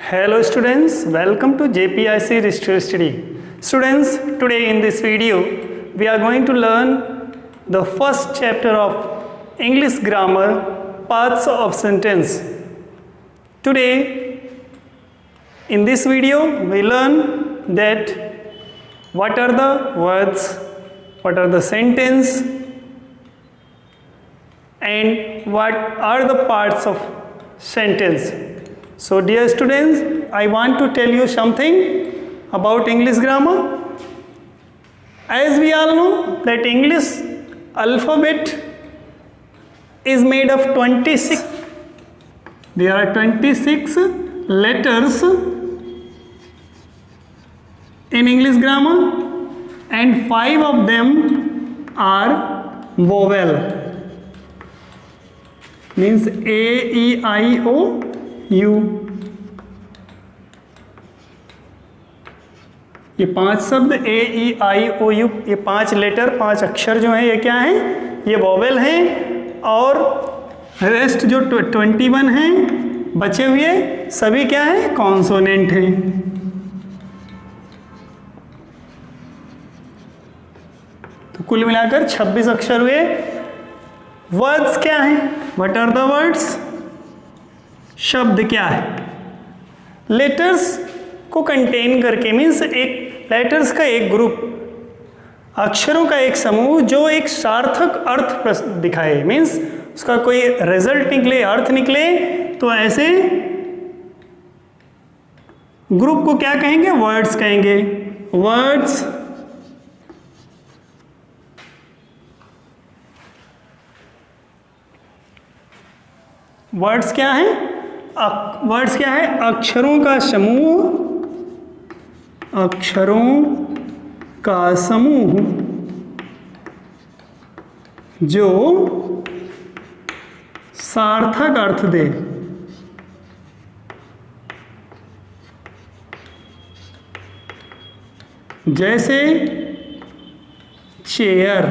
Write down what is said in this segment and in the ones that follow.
Hello students, welcome to JPIC Register Study. Students, today in this video we are going to learn the first chapter of English grammar, parts of sentence. Today in this video we learn that what are the words, what are the sentence, and what are the parts of sentence. So dear students, I want to tell you something about English grammar. As we all know that English alphabet is made of 26. There are 26 letters in English grammar and 5 of them are vowel. Means A, E, I, O, U. ये 5 शब्द A, E, I, O, U, ये 5 letter 5 अक्षर जो हैं ये क्या हैं? ये वोवेल हैं और रेस्ट जो 21 हैं बचे हुए सभी क्या हैं? कॉन्सोनेंट हैं। तो कुल मिलाकर 26 अक्षर हुए। वर्ड्स क्या हैं? What are the words? शब्द क्या है? लेटर्स को कंटेन करके मीन्स एक लेटर्स का एक ग्रुप, अक्षरों का एक समूह जो एक सार्थक अर्थ दिखाए, मीन्स उसका कोई रिजल्ट निकले, अर्थ निकले, तो ऐसे ग्रुप को क्या कहेंगे? वर्ड्स कहेंगे। वर्ड्स वर्ड्स क्या है? वर्ड्स क्या है? अक्षरों का समूह, अक्षरों का समूह जो सार्थक अर्थ दे। जैसे चेयर,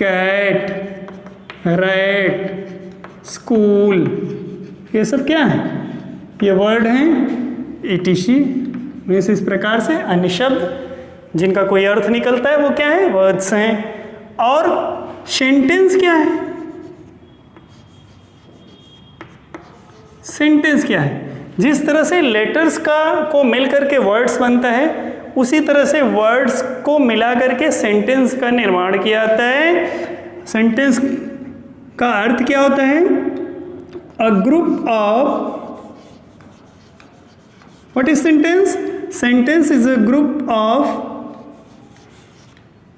कैट, रैट, स्कूल, ये सब क्या है? ये वर्ड हैं। ETC मीन्स इस प्रकार से अन्य शब्द जिनका कोई अर्थ निकलता है वो क्या है? वर्ड्स हैं। और सेंटेंस क्या है? सेंटेंस क्या है? जिस तरह से लेटर्स को मिल करके वर्ड्स बनता है उसी तरह से वर्ड्स को मिला करके सेंटेंस का निर्माण किया जाता है। सेंटेंस का अर्थ क्या होता है? A group of, what is sentence? Sentence is a group of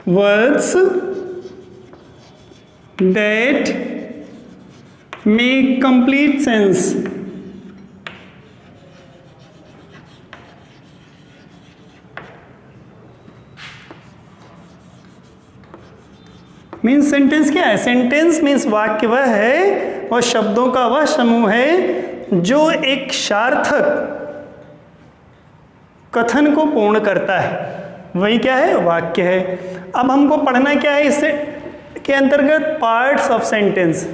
words that make complete sense. Means sentence क्या है? सेंटेंस मीन्स वाक्य वह है, वह शब्दों का वह समूह है जो एक सार्थक कथन को पूर्ण करता है। वही क्या है? वाक्य है। अब हमको पढ़ना क्या है इससे के अंतर्गत? Parts of sentence.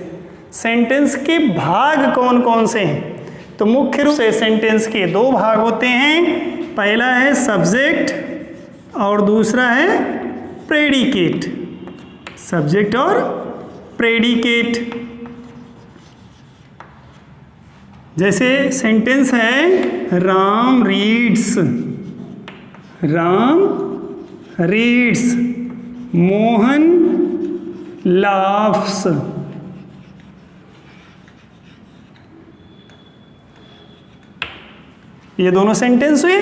सेंटेंस के भाग कौन कौन से हैं? तो मुख्य रूप से सेंटेंस के 2 भाग होते हैं। पहला है सब्जेक्ट और दूसरा है प्रेडिकेट। सब्जेक्ट और प्रेडिकेट। जैसे सेंटेंस है Ram reads, Ram reads, Mohan laughs. ये दोनों सेंटेंस हुए।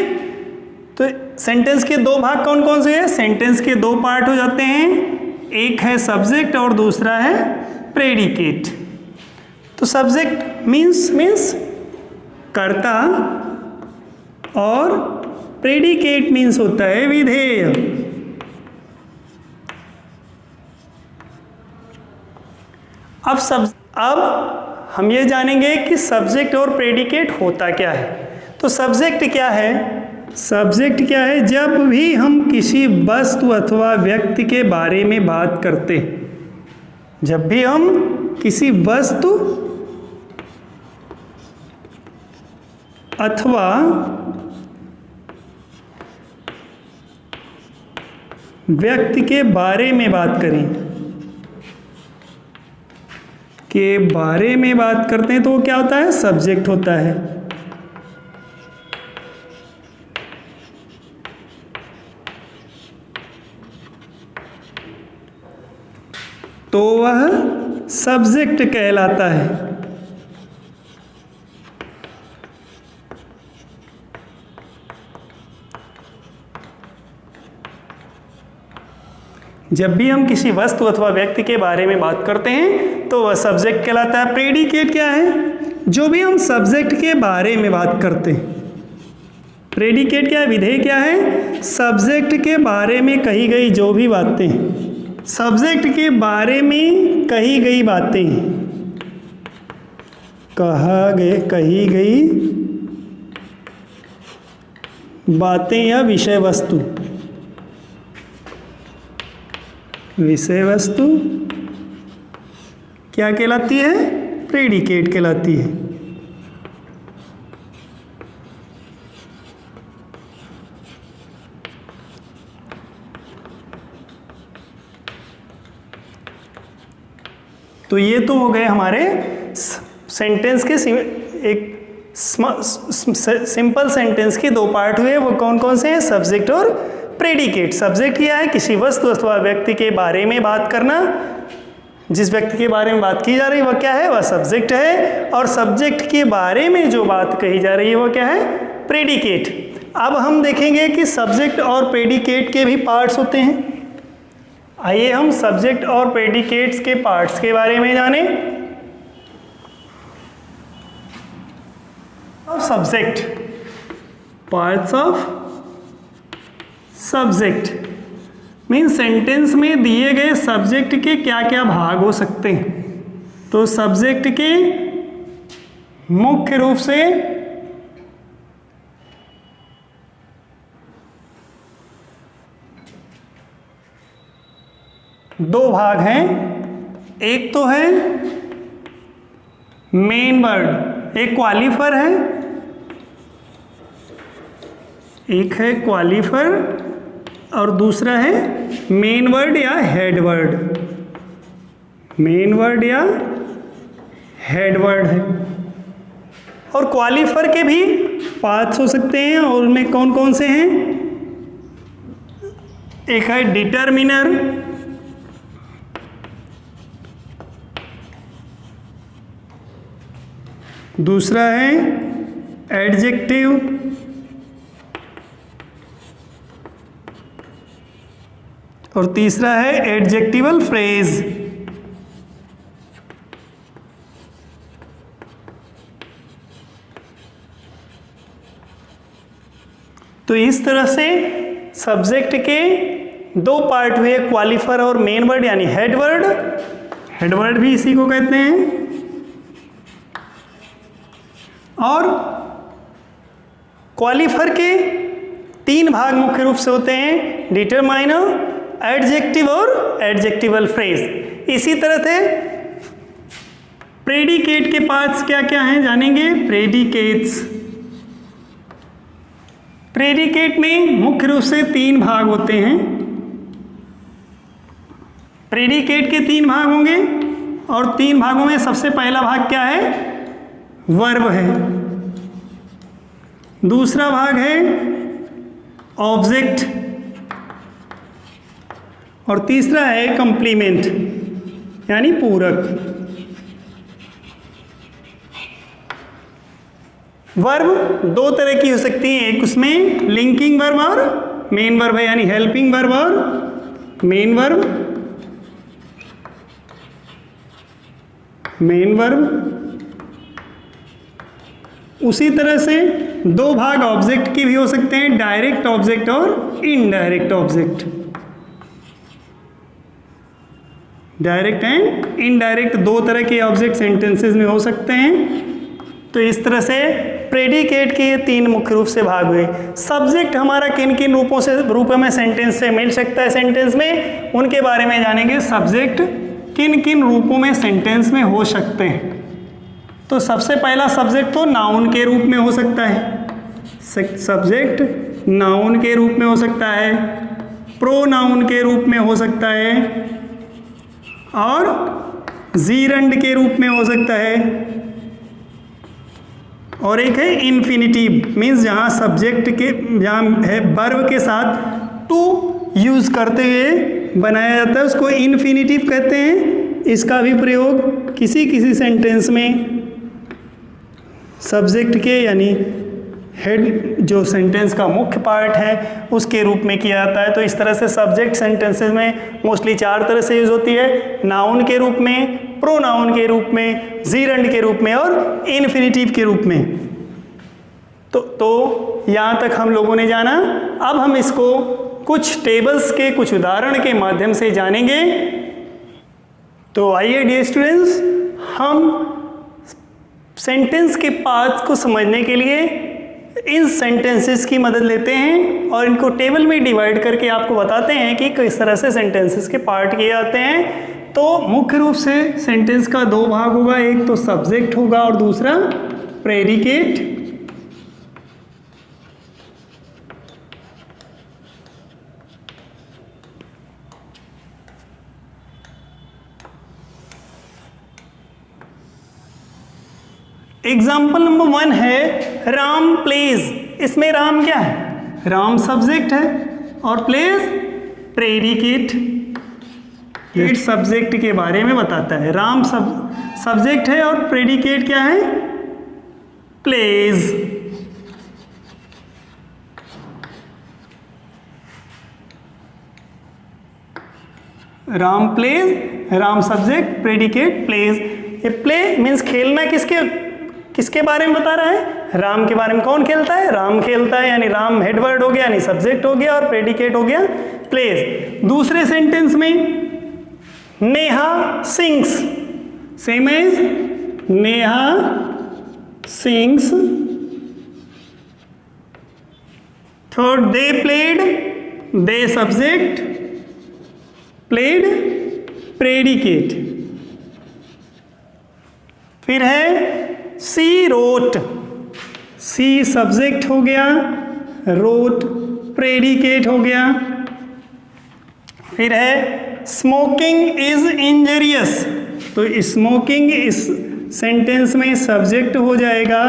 तो सेंटेंस के 2 भाग कौन कौन से हैं? सेंटेंस के 2 पार्ट हो जाते हैं, एक है सब्जेक्ट और दूसरा है प्रेडिकेट। तो सब्जेक्ट मीन्स कर्ता और प्रेडिकेट मीन्स होता है विधेय। अब हम ये जानेंगे कि सब्जेक्ट और प्रेडिकेट होता क्या है। तो सब्जेक्ट क्या है? सब्जेक्ट क्या है? जब भी हम किसी वस्तु अथवा व्यक्ति के बारे में बात करते हैं, जब भी हम किसी वस्तु अथवा व्यक्ति के बारे में बात करें, के बारे में बात करते हैं तो वो क्या होता है, सब्जेक्ट होता है। तो वह सब्जेक्ट कहलाता है। जब भी हम किसी वस्तु अथवा व्यक्ति के बारे में बात करते हैं तो वह सब्जेक्ट कहलाता है। प्रेडिकेट क्या है, जो भी हम सब्जेक्ट के बारे में बात करते हैं। प्रेडिकेट क्या है, विधेय क्या है, सब्जेक्ट के बारे में कही गई जो भी बातें, सब्जेक्ट के बारे में कही गई बातें, कही गई बातें या विषय वस्तु, विषय वस्तु क्या कहलाती है, प्रेडिकेट कहलाती है। तो ये तो हो गए हमारे सेंटेंस के एक सिंपल सेंटेंस के दो पार्ट हुए। वो कौन कौन से हैं, सब्जेक्ट और प्रेडिकेट। सब्जेक्ट क्या है, किसी वस्तु अथवा व्यक्ति के बारे में बात करना, जिस व्यक्ति के बारे में बात की जा रही है वह क्या है, वह सब्जेक्ट है। और सब्जेक्ट के बारे में जो बात कही जा रही है वह क्या है, प्रेडिकेट। अब हम देखेंगे कि सब्जेक्ट और प्रेडिकेट के भी पार्ट्स होते हैं। आइए हम सब्जेक्ट और प्रेडिकेट्स के पार्ट्स के बारे में जानें। अब subject, parts of subject mean sentence में दिए गए सब्जेक्ट के क्या क्या भाग हो सकते हैं। तो सब्जेक्ट के मुख्य रूप से दो भाग हैं। एक तो है मेन वर्ड, एक क्वालिफर है, एक है क्वालिफर और दूसरा है मेन वर्ड या हेड वर्ड। मेन वर्ड या हेड वर्ड है। और क्वालिफर के भी पार्ट्स हो सकते हैं और उनमें कौन कौन से हैं, एक है डिटर्मिनर, दूसरा है एडजेक्टिव, और तीसरा है एडजेक्टिवल फ्रेज। तो इस तरह से सब्जेक्ट के दो पार्ट हुए, क्वालिफर और मेन वर्ड यानी हेड वर्ड। हेड वर्ड भी इसी को कहते हैं। और क्वालिफर के तीन भाग मुख्य रूप से होते हैं, डिटरमाइनर, एडजेक्टिव और एडजेक्टिवल फ्रेज। इसी तरह से प्रेडिकेट के पार्ट्स क्या क्या हैं जानेंगे। प्रेडिकेट्स, प्रेडिकेट में मुख्य रूप से तीन भाग होते हैं। प्रेडिकेट के तीन भाग होंगे और तीन भागों में सबसे पहला भाग क्या है, वर्ब है। दूसरा भाग है ऑब्जेक्ट और तीसरा है कंप्लीमेंट यानी पूरक। वर्ब दो तरह की हो सकती हैं, एक उसमें लिंकिंग वर्ब और मेन वर्ब है, यानी हेल्पिंग वर्ब और मेन वर्ब। Main verb. उसी तरह से दो भाग ऑब्जेक्ट के भी हो सकते हैं, डायरेक्ट ऑब्जेक्ट और indirect object. Direct and indirect दो तरह के ऑब्जेक्ट सेंटेंसेस में हो सकते हैं। तो इस तरह से प्रेडिकेट के ये तीन मुख्य रूप से भाग हुए। सब्जेक्ट हमारा किन किन रूपों में सेंटेंस से मिल सकता है, सेंटेंस में उनके बारे में जानेंगे। सब्जेक्ट किन किन रूपों में सेंटेंस में हो सकते हैं। तो सबसे पहला सब्जेक्ट तो नाउन के रूप में हो सकता है, सब्जेक्ट नाउन के रूप में हो सकता है, प्रोनाउन के रूप में हो सकता है और जीरंड के रूप में हो सकता है, और एक है इन्फिनिटिव, मीन्स जहाँ सब्जेक्ट के जहाँ है वर्ब के साथ टू यूज़ करते हुए बनाया जाता है उसको इन्फिनिटिव कहते हैं। इसका भी प्रयोग किसी किसी सेंटेंस में सब्जेक्ट के यानी हेड जो सेंटेंस का मुख्य पार्ट है उसके रूप में किया जाता है। तो इस तरह से सब्जेक्ट सेंटेंसेस में मोस्टली 4 तरह से यूज होती है, नाउन के रूप में, प्रोनाउन के रूप में, जीरंड के रूप में और इन्फिनिटिव के रूप में। तो यहाँ तक हम लोगों ने जाना। अब हम इसको कुछ टेबल्स के कुछ उदाहरण के माध्यम से जानेंगे। तो आइए डियर स्टूडेंट्स, हम सेंटेंस के पार्ट्स को समझने के लिए इन सेंटेंसेस की मदद लेते हैं और इनको टेबल में डिवाइड करके आपको बताते हैं कि किस तरह से सेंटेंसेस के पार्ट किए जाते हैं। तो मुख्य रूप से सेंटेंस का 2 भाग होगा, एक तो सब्जेक्ट होगा और दूसरा प्रेडिकेट। एग्जाम्पल नंबर 1 है राम प्लेज। इसमें राम क्या है? राम सब्जेक्ट है और प्लेज प्रेडिकेट। ये सब्जेक्ट के बारे में बताता है। राम सब्जेक्ट है और प्रेडिकेट क्या है? Plays. Ram plays, Ram subject, predicate, plays. ये प्ले मीन्स खेलना किसके बारे में बता रहा है? राम के बारे में। कौन खेलता है? राम खेलता है, यानी राम हेडवर्ड हो गया, यानी सब्जेक्ट हो गया, और प्रेडिकेट हो गया प्लेज। दूसरे सेंटेंस में Neha sings, same as Neha sings. Third they played, they subject, played predicate. फिर है सी रोट, सी सब्जेक्ट हो गया, रोट प्रेडिकेट हो गया। फिर है स्मोकिंग इज इंजरियस, तो स्मोकिंग इस सेंटेंस में सब्जेक्ट हो जाएगा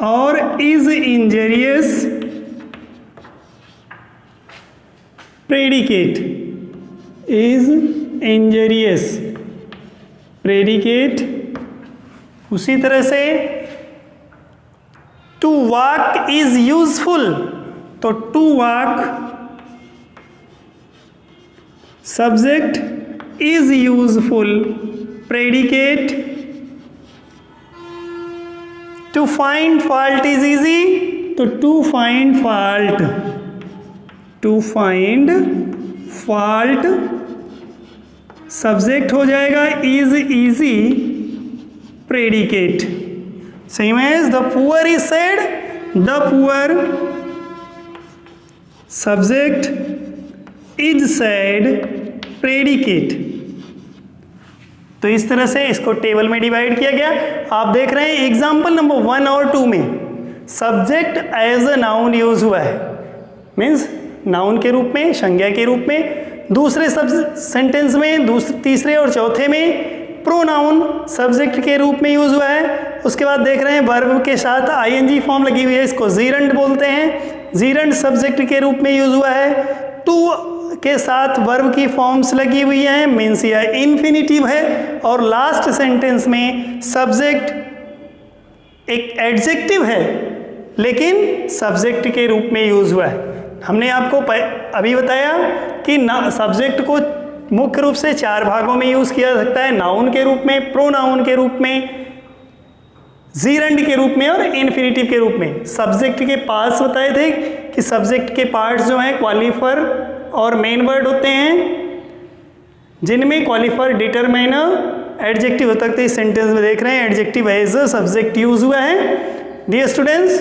और is injurious predicate, is injurious predicate. उसी तरह से टू वॉक इज यूजफुल, तो to walk subject, is useful predicate. To find fault is easy, तो to find fault, to find fault subject हो जाएगा, is easy predicate. Same as the poor is sad, the poor subject, is sad predicate. तो इस तरह से इसको table में divide किया गया। आप देख रहे हैं एग्जाम्पल नंबर 1 और 2 में subject as a noun use हुआ है, मीन्स नाउन के रूप में, संज्ञा के रूप में। दूसरे सेंटेंस में, तीसरे और चौथे में प्रोनाउन सब्जेक्ट के रूप में यूज हुआ है। उसके बाद देख रहे हैं वर्ब के साथ आईएनजी फॉर्म लगी हुई है, इसको जीरंड बोलते हैं, जीरंड सब्जेक्ट के रूप में यूज हुआ है। टू के साथ वर्ब की फॉर्म्स लगी हुई हैं, मीन्स यह इन्फिनिटिव है। और लास्ट सेंटेंस में सब्जेक्ट एक एडजेक्टिव है लेकिन सब्जेक्ट के रूप में यूज हुआ है। हमने आपको अभी बताया कि सब्जेक्ट को मुख्य रूप से 4 भागों में यूज किया जा सकता है, नाउन के रूप में, प्रोनाउन के रूप में, जीरंड के रूप में और इन्फिनिटिव के रूप में। सब्जेक्ट के पार्ट्स बताए थे कि सब्जेक्ट के पार्ट्स जो हैं क्वालिफर और मेन वर्ड होते हैं, जिनमें क्वालिफर, डिटरमाइनर, एडजेक्टिव होता है। इस सेंटेंस में देख रहे हैं adjective as a subject use हुआ है। डियर स्टूडेंट्स,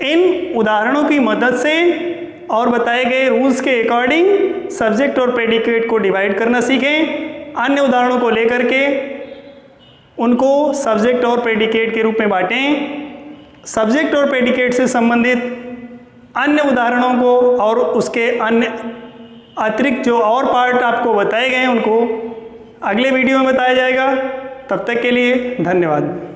इन उदाहरणों की मदद से और बताए गए रूल्स के अकॉर्डिंग सब्जेक्ट और प्रेडिकेट को डिवाइड करना सीखें। अन्य उदाहरणों को लेकर के उनको सब्जेक्ट और प्रेडिकेट के रूप में बांटें। सब्जेक्ट और प्रेडिकेट से संबंधित अन्य उदाहरणों को और उसके अन्य अतिरिक्त जो और पार्ट आपको बताए गए हैं उनको अगले वीडियो में बताया जाएगा। तब तक के लिए धन्यवाद।